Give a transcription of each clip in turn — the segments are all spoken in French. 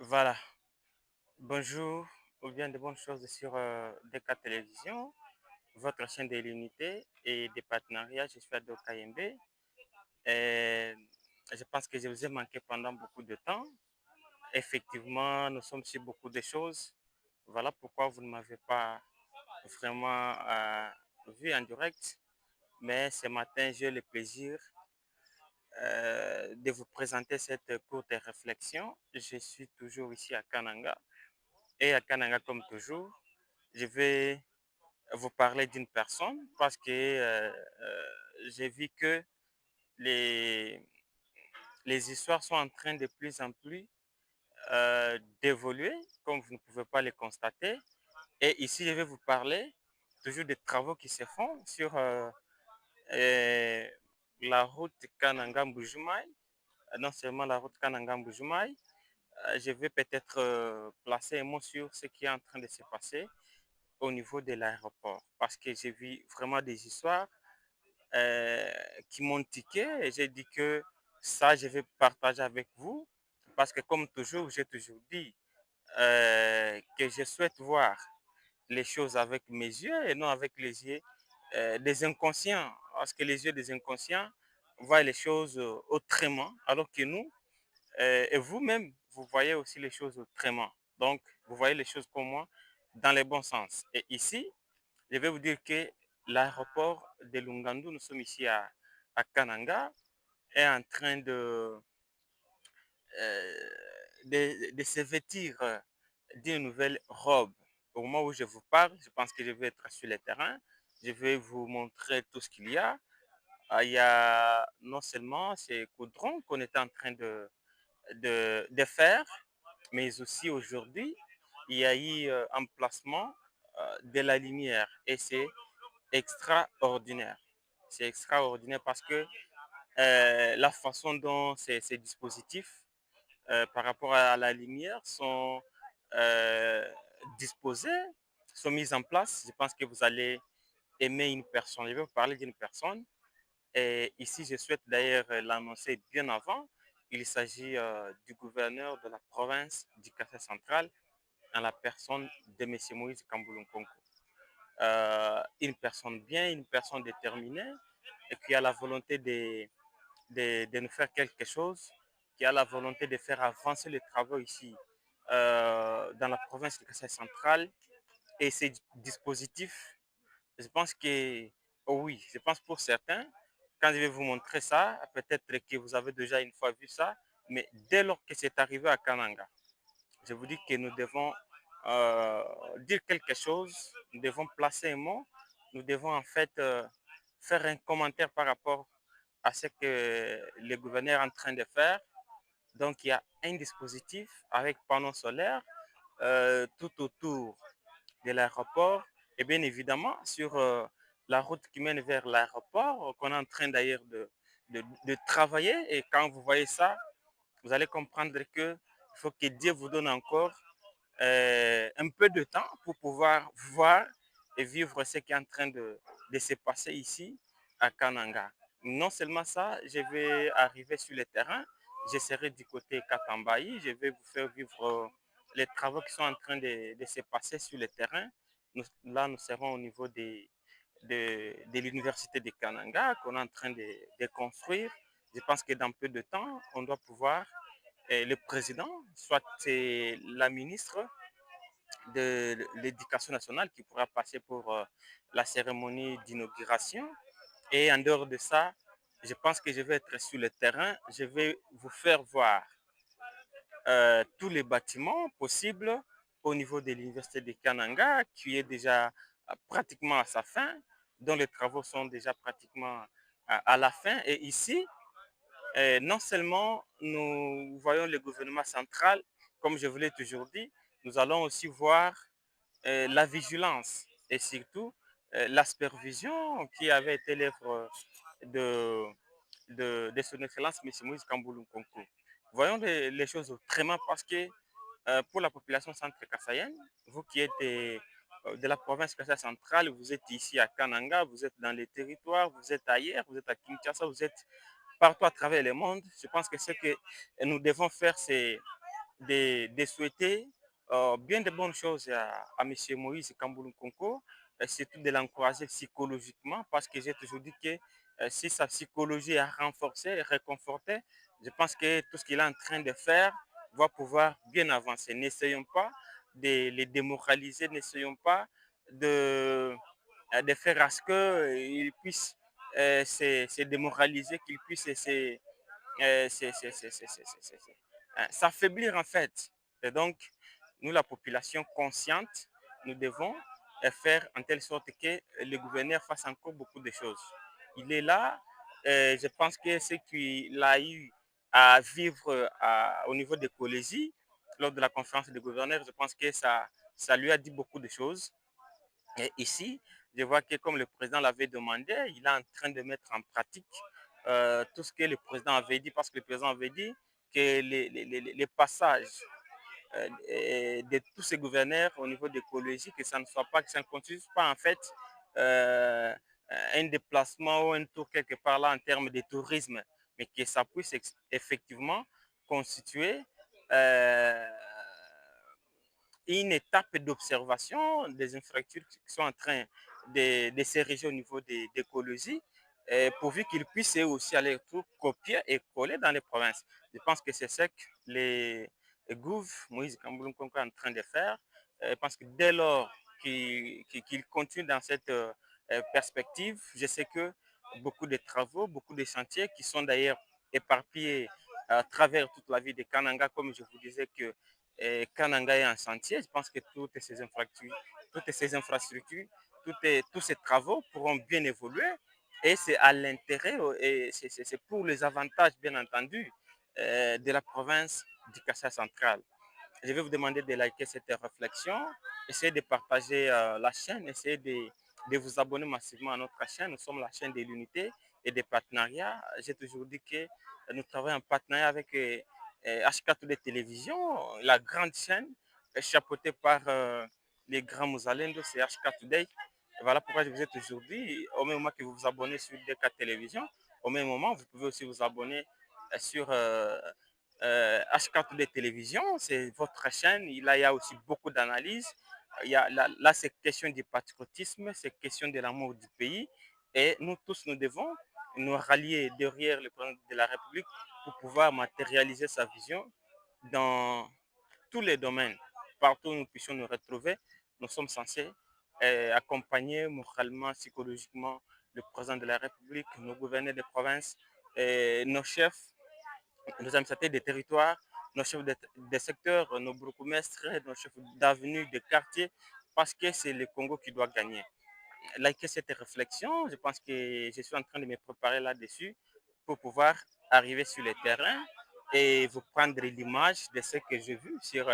Voilà. Bonjour ou bien de bonnes choses sur DK Télévision, votre chaîne de l'unité et des partenariats. Je suis Ado KMB. Et je pense que je vous ai manqué pendant beaucoup de temps. Effectivement, nous sommes sur beaucoup de choses. Voilà pourquoi vous ne m'avez pas vraiment vu en direct. Mais ce matin, j'ai le plaisir de vous présenter cette courte réflexion. Je suis toujours ici à Kananga. Et à Kananga, comme toujours, je vais vous parler d'une personne parce que j'ai vu que les, les histoires sont en train de plus en plus d'évoluer, comme vous ne pouvez pas les constater. Et ici, je vais vous parler toujours des travaux qui se font sur euh, la route Kananga-Mbujumai. Non seulement la route Kananga-Mbujumai, je vais peut-être placer un mot sur ce qui est en train de se passer au niveau de l'aéroport parce que j'ai vu vraiment des histoires euh, qui m'ont tiqué et j'ai dit que ça, je vais partager avec vous parce que comme toujours, j'ai toujours dit que je souhaite voir les choses avec mes yeux et non avec les yeux des inconscients parce que les yeux des inconscients voient les choses autrement alors que nous, et vous-même, vous voyez aussi les choses autrement. Donc, vous voyez les choses comme moi dans le bon sens. Et ici, je vais vous dire que l'aéroport de Lungandu, nous sommes ici à Kananga, est en train euh, de se vêtir d'une nouvelle robe. Au moment où je vous parle, je pense que je vais être sur le terrain. Je vais vous montrer tout ce qu'il y a. Il y a non seulement ces coudrons qu'on est en train de faire, mais aussi aujourd'hui, il y a eu un placement de la lumière et c'est extraordinaire. C'est extraordinaire parce que la façon dont ces dispositifs par rapport à la lumière sont euh, disposés, sont mis en place. Je pense que vous allez aimer une personne. Je vais vous parler d'une personne. Et ici, je souhaite d'ailleurs l'annoncer bien avant. Il s'agit du gouverneur de la province du Café central en la personne de M. Moïse Kamboulou-Nkonko. Une personne bien, une personne déterminée et qui a la volonté de nous faire quelque chose, qui a la volonté de faire avancer les travaux ici dans la province du Kassai central. Et ces dispositifs, je pense que, oh oui, je pense pour certains, quand je vais vous montrer ça, peut-être que vous avez déjà une fois vu ça, mais dès lors que c'est arrivé à Kananga, je vous dis que nous devons dire quelque chose, nous devons placer un mot, nous devons en fait faire un commentaire par rapport à ce que le gouverneur est en train de faire. Donc, il y a un dispositif avec panneaux solaires tout autour de l'aéroport et bien évidemment sur la route qui mène vers l'aéroport qu'on est en train d'ailleurs de travailler. Et quand vous voyez ça, vous allez comprendre que il faut que Dieu vous donne encore un peu de temps pour pouvoir voir et vivre ce qui est en train de se passer ici à Kananga. Non seulement ça, je vais arriver sur le terrain, je serai du côté Katambayi, je vais vous faire vivre les travaux qui sont en train de se passer sur le terrain. Là, nous serons au niveau de l'université de Kananga qu'on est en train de construire. Je pense que dans peu de temps, on doit pouvoir, le président, soit la ministre de l'éducation nationale qui pourra passer pour la cérémonie d'inauguration. Et en dehors de ça, je pense que je vais être sur le terrain. Je vais vous faire voir tous les bâtiments possibles au niveau de l'université de Kananga, qui est déjà pratiquement à sa fin, dont les travaux sont déjà pratiquement à la fin. Et ici, non seulement nous voyons le gouvernement central, comme je vous l'ai toujours dit, nous allons aussi voir la vigilance et surtout la supervision qui avait été l'œuvre de, de son excellence M. Moïse Kamboulou Nkonko. Voyons les choses autrement parce que pour la population centre-kassaïenne, vous qui êtes de la province Kassai centrale, vous êtes ici à Kananga, vous êtes dans les territoires, vous êtes ailleurs, vous êtes à Kinshasa, vous êtes partout à travers le monde. Je pense que ce que nous devons faire, c'est de souhaiter bien de bonnes choses à M. Moïse Kamboulou Konko, surtout de l'encourager psychologiquement, parce que j'ai toujours dit que si sa psychologie est renforcée et réconfortée, je pense que tout ce qu'il est en train de faire va pouvoir bien avancer. N'essayons pas de les démoraliser, n'essayons pas de, de faire à ce qu'ils puissent se démoraliser, qu'ils puissent s'affaiblir en fait. Et donc, nous, la population consciente, nous devons faire en telle sorte que le gouverneur fasse encore beaucoup de choses. Il est là, je pense que ce qu'il a eu à vivre au niveau de Colésie, lors de la conférence des gouverneurs, je pense que ça lui a dit beaucoup de choses. Et ici, je vois que comme le président l'avait demandé, il est en train de mettre en pratique tout ce que le président avait dit, parce que le président avait dit que les passages de tous ces gouverneurs au niveau de l'écologie, que ça ne soit pas, que ça ne constitue pas en fait euh, un déplacement ou un tour quelque part là en termes de tourisme, mais que ça puisse effectivement constituer euh, une étape d'observation des infrastructures qui sont en train de s'ériger au niveau de l'écologie, pourvu qu'ils puissent aussi aller tout copier et coller dans les provinces. Je pense que c'est ce que les gouv, Moïse Kamboulou est en train de faire. Je pense que dès lors qu'il continue dans cette perspective, je sais que beaucoup de travaux, beaucoup de chantiers qui sont d'ailleurs éparpillés à travers toute la ville de Kananga, comme je vous disais que Kananga est en chantier. Je pense que toutes ces infrastructures, tous ces travaux pourront bien évoluer et c'est à l'intérêt et c'est pour les avantages, bien entendu, de la province du Kassa central. Je vais vous demander de liker cette réflexion, essayez de partager la chaîne, essayez de vous abonner massivement à notre chaîne. Nous sommes la chaîne de l'unité et des partenariats. J'ai toujours dit que nous travaillons en partenariat avec HK Télévision, la grande chaîne chapeautée par les grands Mousalendos, c'est HK Today. Voilà pourquoi je vous ai toujours dit, au même moment que vous vous abonnez sur DK Télévision, au même moment, vous pouvez aussi vous abonner sur H4 de télévision, c'est votre chaîne. Il y a aussi beaucoup d'analyses. Là, c'est question du patriotisme, c'est question de l'amour du pays. Et nous tous, nous devons nous rallier derrière le président de la République pour pouvoir matérialiser sa vision dans tous les domaines. Partout où nous puissions nous retrouver, nous sommes censés accompagner moralement, psychologiquement le président de la République, nos gouverneurs de province, nos chefs, nos administrateurs des territoires, nos chefs des secteurs, nos bourgmestres, nos chefs d'avenue, de quartier, parce que c'est le Congo qui doit gagner. Likez cette réflexion, je pense que je suis en train de me préparer là-dessus pour pouvoir arriver sur le terrain et vous prendre l'image de ce que j'ai vu sur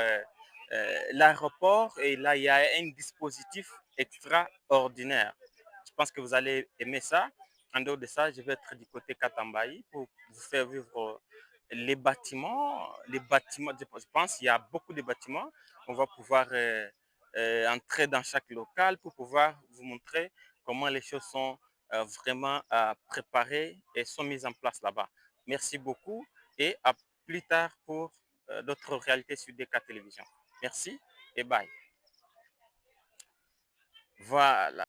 l'aéroport. Et là, il y a un dispositif extraordinaire. Je pense que vous allez aimer ça. En dehors de ça, je vais être du côté Katambayi pour vous faire vivre les bâtiments. Les bâtiments, je pense qu'il y a beaucoup de bâtiments. On va pouvoir entrer dans chaque local pour pouvoir vous montrer comment les choses sont vraiment préparées et sont mises en place là-bas. Merci beaucoup et à plus tard pour d'autres réalités sur DK Télévision. Merci et bye. Voilà.